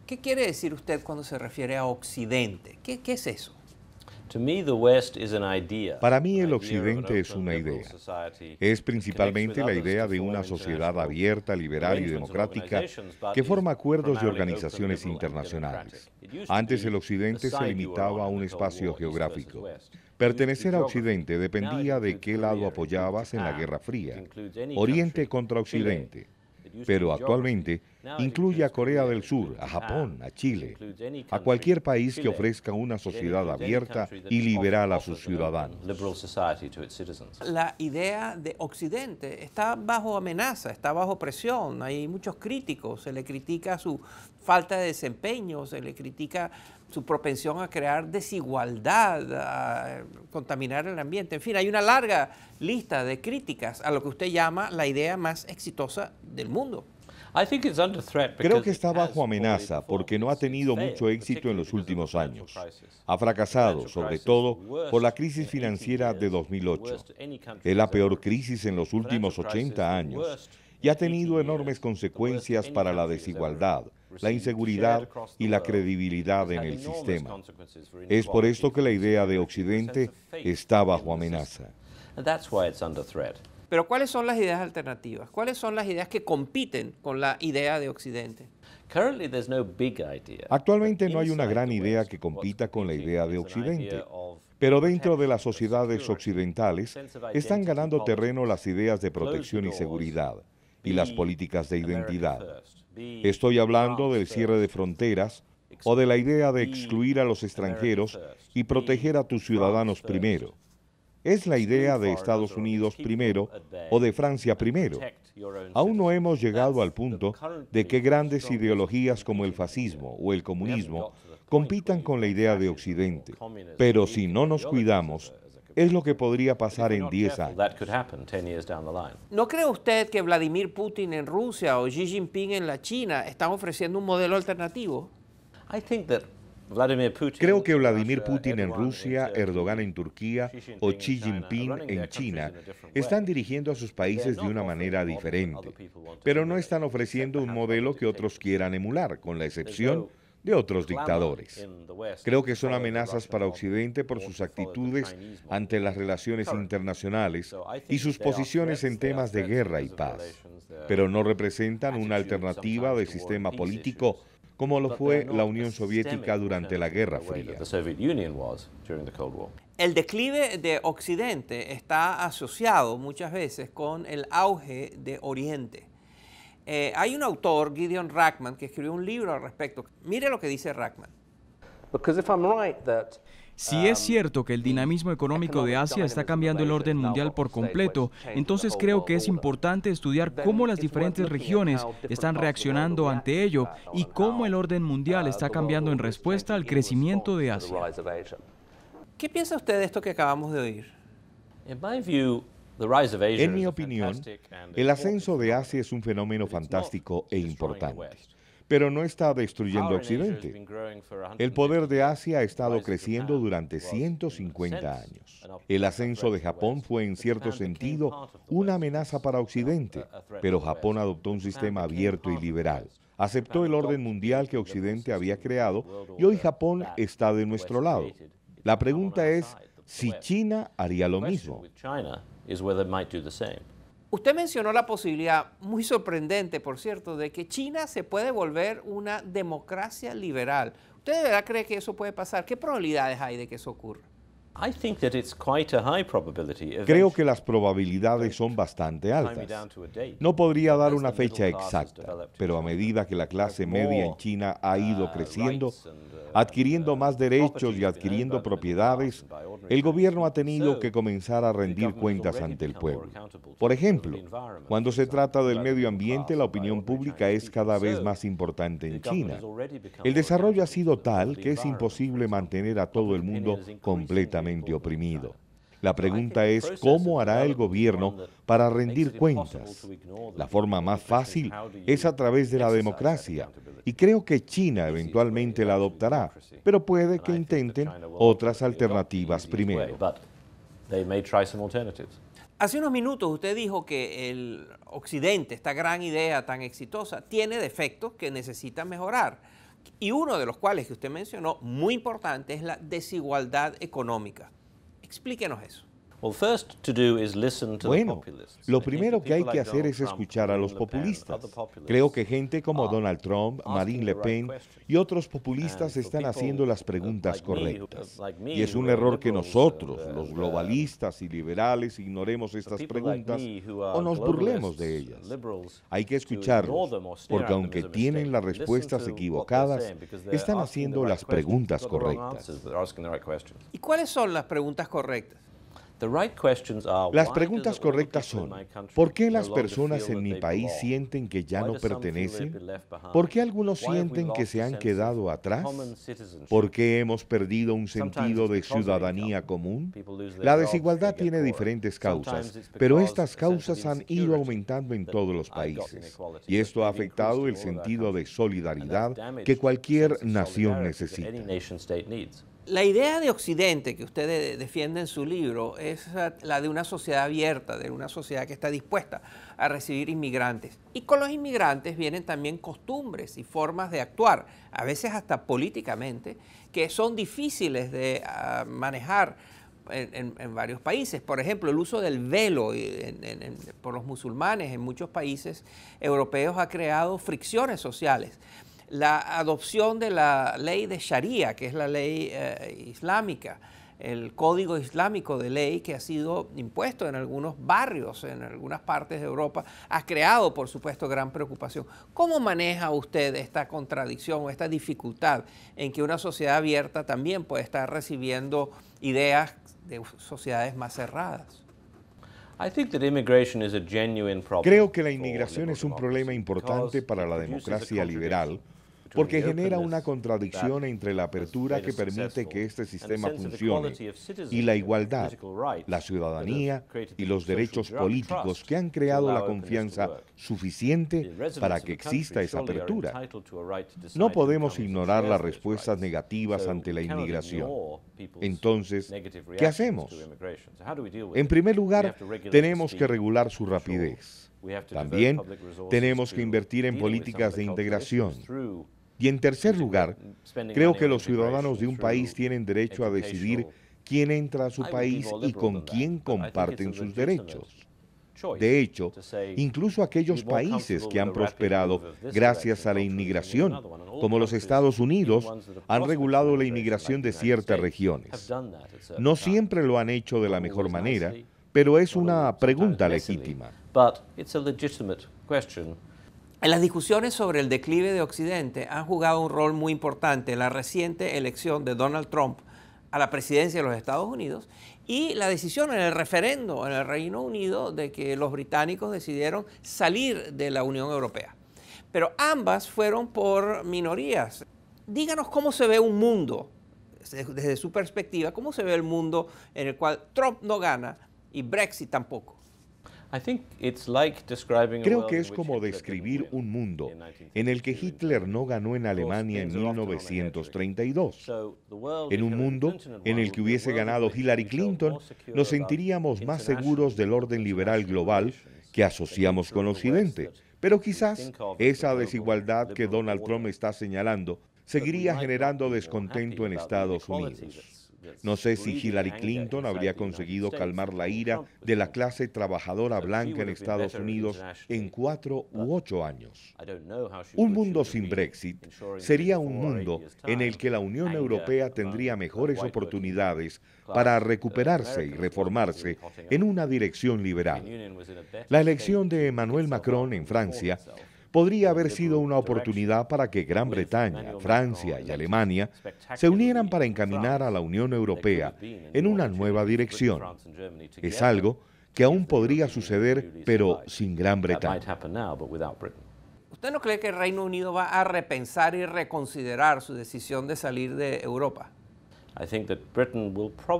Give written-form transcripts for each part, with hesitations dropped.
¿Qué quiere decir usted cuando se refiere a Occidente? ¿Qué es eso? Para mí el Occidente es una idea. Es principalmente la idea de una sociedad abierta, liberal y democrática que forma acuerdos y organizaciones internacionales. Antes el Occidente se limitaba a un espacio geográfico. Pertenecer a Occidente dependía de qué lado apoyabas en la Guerra Fría. Oriente contra Occidente. Pero actualmente incluye a Corea del Sur, a Japón, a Chile, a cualquier país que ofrezca una sociedad abierta y liberal a sus ciudadanos. La idea de Occidente está bajo amenaza, está bajo presión. Hay muchos críticos, se le critica su falta de desempeño, se le critica su propensión a crear desigualdad, a contaminar el ambiente. En fin, hay una larga lista de críticas a lo que usted llama la idea más exitosa del mundo. Creo que está bajo amenaza porque no ha tenido mucho éxito en los últimos años. Ha fracasado, sobre todo por la crisis financiera de 2008. Es la peor crisis en los últimos 80 años y ha tenido enormes consecuencias para la desigualdad, la inseguridad y la credibilidad en el sistema. Es por esto que la idea de Occidente está bajo amenaza. Pero ¿cuáles son las ideas alternativas? ¿Cuáles son las ideas que compiten con la idea de Occidente? Actualmente no hay una gran idea que compita con la idea de Occidente, pero dentro de las sociedades occidentales están ganando terreno las ideas de protección y seguridad y las políticas de identidad. Estoy hablando del cierre de fronteras o de la idea de excluir a los extranjeros y proteger a tus ciudadanos primero. Es la idea de Estados Unidos primero o de Francia primero. Aún no hemos llegado al punto de que grandes ideologías como el fascismo o el comunismo compitan con la idea de Occidente. Pero si no nos cuidamos, es lo que podría pasar en 10 años. ¿No cree usted que Vladimir Putin en Rusia o Xi Jinping en la China están ofreciendo un modelo alternativo? Creo que Vladimir Putin en Rusia, Erdogan en Turquía o Xi Jinping en China están dirigiendo a sus países de una manera diferente, pero no están ofreciendo un modelo que otros quieran emular, con la excepción de otros dictadores. Creo que son amenazas para Occidente por sus actitudes ante las relaciones internacionales y sus posiciones en temas de guerra y paz, pero no representan una alternativa de sistema político como lo fue la Unión Soviética durante la Guerra Fría. El declive de Occidente está asociado muchas veces con el auge de Oriente. Hay un autor, Gideon Rachman, que escribió un libro al respecto. Mire lo que dice Rachman. Si es cierto que el dinamismo económico de Asia está cambiando el orden mundial por completo, entonces creo que es importante estudiar cómo las diferentes regiones están reaccionando ante ello y cómo el orden mundial está cambiando en respuesta al crecimiento de Asia. ¿Qué piensa usted de esto que acabamos de oír? En mi opinión, el ascenso de Asia es un fenómeno fantástico e importante, pero no está destruyendo Occidente. El poder de Asia ha estado creciendo durante 150 años. El ascenso de Japón fue en cierto sentido una amenaza para Occidente, pero Japón adoptó un sistema abierto y liberal. Aceptó el orden mundial que Occidente había creado y hoy Japón está de nuestro lado. La pregunta es si China haría lo mismo. Usted mencionó la posibilidad, muy sorprendente por cierto, de que China se puede volver una democracia liberal. ¿Usted de verdad cree que eso puede pasar? ¿Qué probabilidades hay de que eso ocurra? Creo que las probabilidades son bastante altas. No podría dar una fecha exacta, pero a medida que la clase media en China ha ido creciendo, adquiriendo más derechos y adquiriendo propiedades, el gobierno ha tenido que comenzar a rendir cuentas ante el pueblo. Por ejemplo, cuando se trata del medio ambiente, la opinión pública es cada vez más importante en China. El desarrollo ha sido tal que es imposible mantener a todo el mundo completamente oprimido. La pregunta es cómo hará el gobierno para rendir cuentas. La forma más fácil es a través de la democracia y creo que China eventualmente la adoptará, pero puede que intenten otras alternativas primero. Hace unos minutos usted dijo que el Occidente, esta gran idea tan exitosa, tiene defectos que necesita mejorar. y uno de los cuales que usted mencionó, muy importante, es la desigualdad económica. Explíquenos eso. Bueno, lo primero que hay que hacer es escuchar a los populistas. Creo que gente como Donald Trump, Marine Le Pen y otros populistas están haciendo las preguntas correctas. Y es un error que nosotros, los globalistas y liberales, ignoremos estas preguntas o nos burlemos de ellas. Hay que escucharlos, porque aunque tienen las respuestas equivocadas, están haciendo las preguntas correctas. ¿Y cuáles son las preguntas correctas? Las preguntas correctas son: ¿por qué las personas en mi país sienten que ya no pertenecen? ¿Por qué algunos sienten que se han quedado atrás? ¿Por qué hemos perdido un sentido de ciudadanía común? La desigualdad tiene diferentes causas, pero estas causas han ido aumentando en todos los países, y esto ha afectado el sentido de solidaridad que cualquier nación necesita. La idea de Occidente que usted defiende en su libro es la de una sociedad abierta, de una sociedad que está dispuesta a recibir inmigrantes. Y con los inmigrantes vienen también costumbres y formas de actuar, a veces hasta políticamente, que son difíciles de manejar en varios países. Por ejemplo, el uso del velo por los musulmanes en muchos países europeos ha creado fricciones sociales. La adopción de la ley de Sharia, que es la ley islámica, el código islámico de ley que ha sido impuesto en algunos barrios, en algunas partes de Europa, ha creado, por supuesto, gran preocupación. ¿Cómo maneja usted esta contradicción o esta dificultad en que una sociedad abierta también puede estar recibiendo ideas de sociedades más cerradas? Creo que la inmigración es un problema importante para la democracia liberal, porque genera una contradicción entre la apertura que permite que este sistema funcione y la igualdad, la ciudadanía y los derechos políticos que han creado la confianza suficiente para que exista esa apertura. No podemos ignorar las respuestas negativas ante la inmigración. Entonces, ¿qué hacemos? En primer lugar, tenemos que regular su rapidez. También tenemos que invertir en políticas de integración. Y en tercer lugar, creo que los ciudadanos de un país tienen derecho a decidir quién entra a su país y con quién comparten sus derechos. De hecho, incluso aquellos países que han prosperado gracias a la inmigración, como los Estados Unidos, han regulado la inmigración de ciertas regiones. No siempre lo han hecho de la mejor manera, pero es una pregunta legítima. En las discusiones sobre el declive de Occidente han jugado un rol muy importante en la reciente elección de Donald Trump a la presidencia de los Estados Unidos y la decisión en el referendo en el Reino Unido de que los británicos decidieron salir de la Unión Europea. Pero ambas fueron por minorías. Díganos cómo se ve un mundo, desde su perspectiva, cómo se ve el mundo en el cual Trump no gana y Brexit tampoco. Creo que es como describir un mundo en el que Hitler no ganó en Alemania en 1932. En un mundo en el que hubiese ganado Hillary Clinton, nos sentiríamos más seguros del orden liberal global que asociamos con Occidente. Pero quizás esa desigualdad que Donald Trump está señalando seguiría generando descontento en Estados Unidos. No sé si Hillary Clinton habría conseguido calmar la ira de la clase trabajadora blanca en Estados Unidos en 4 u 8 años. Un mundo sin Brexit sería un mundo en el que la Unión Europea tendría mejores oportunidades para recuperarse y reformarse en una dirección liberal. La elección de Emmanuel Macron en Francia podría haber sido una oportunidad para que Gran Bretaña, Francia y Alemania se unieran para encaminar a la Unión Europea en una nueva dirección. Es algo que aún podría suceder, pero sin Gran Bretaña. ¿Usted no cree que el Reino Unido va a repensar y reconsiderar su decisión de salir de Europa?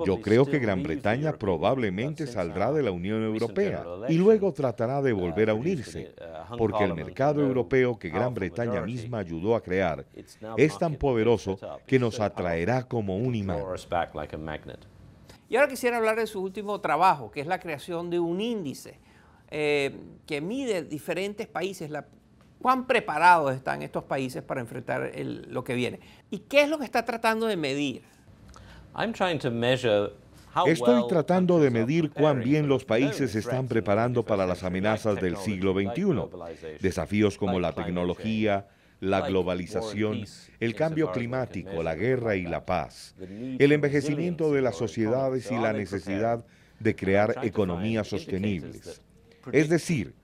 Yo creo que Gran Bretaña probablemente saldrá de la Unión Europea y luego tratará de volver a unirse, porque el mercado europeo que Gran Bretaña misma ayudó a crear es tan poderoso que nos atraerá como un imán. Y ahora quisiera hablar de su último trabajo, que es la creación de un índice que mide diferentes países, ¿Cuán preparados están estos países para enfrentar lo que viene? ¿Y qué es lo que está tratando de medir? Estoy tratando de medir cuán bien los países se están preparando para las amenazas del siglo XXI. Desafíos como la tecnología, la globalización, el cambio climático, la guerra y la paz, el envejecimiento de las sociedades y la necesidad de crear economías sostenibles. Es decir,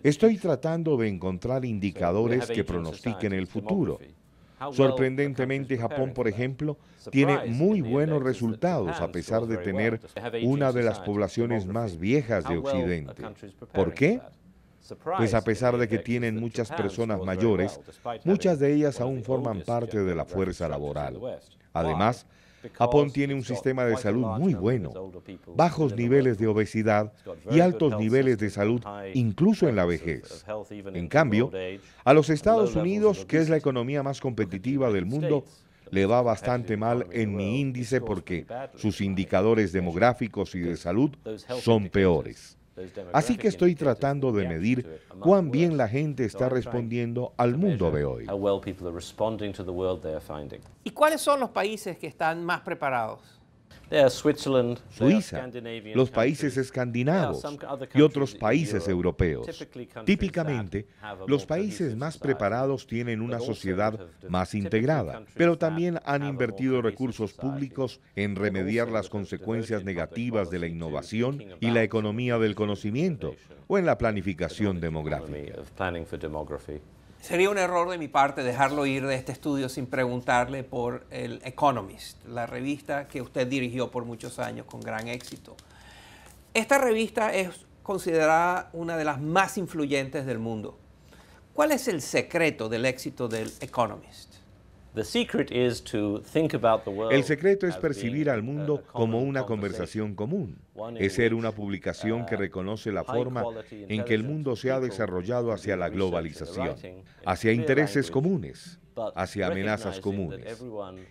estoy tratando de encontrar indicadores que pronostiquen el futuro. Sorprendentemente, Japón, por ejemplo, tiene muy buenos resultados a pesar de tener una de las poblaciones más viejas de Occidente. ¿Por qué? Pues a pesar de que tienen muchas personas mayores, muchas de ellas aún forman parte de la fuerza laboral. Además, Japón tiene un sistema de salud muy bueno, bajos niveles de obesidad y altos niveles de salud incluso en la vejez. En cambio, a los Estados Unidos, que es la economía más competitiva del mundo, le va bastante mal en mi índice porque sus indicadores demográficos y de salud son peores. Así que estoy tratando de medir cuán bien la gente está respondiendo al mundo de hoy. ¿Y cuáles son los países que están más preparados? Suiza, los países escandinavos y otros países europeos. Típicamente, los países más preparados tienen una sociedad más integrada, pero también han invertido recursos públicos en remediar las consecuencias negativas de la innovación y la economía del conocimiento o en la planificación demográfica. Sería un error de mi parte dejarlo ir de este estudio sin preguntarle por el Economist, la revista que usted dirigió por muchos años con gran éxito. Esta revista es considerada una de las más influyentes del mundo. ¿Cuál es el secreto del éxito del Economist? El secreto es percibir al mundo como una conversación común. Es ser una publicación que reconoce la forma en que el mundo se ha desarrollado hacia la globalización, hacia intereses comunes, hacia amenazas comunes.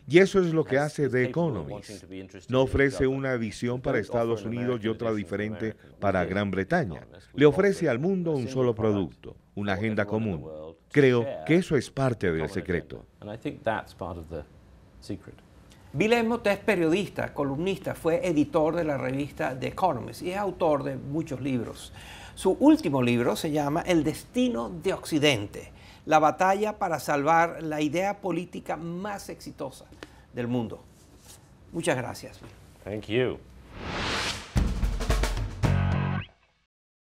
Y eso es lo que hace The Economist. No ofrece una edición para Estados Unidos y otra diferente para Gran Bretaña. Le ofrece al mundo un solo producto, una agenda común. Creo que eso es parte del secreto. Bill Emmott es periodista, columnista, fue editor de la revista The Economist y es autor de muchos libros. Su último libro se llama El destino de Occidente, la batalla para salvar la idea política más exitosa del mundo. Muchas gracias. Thank you.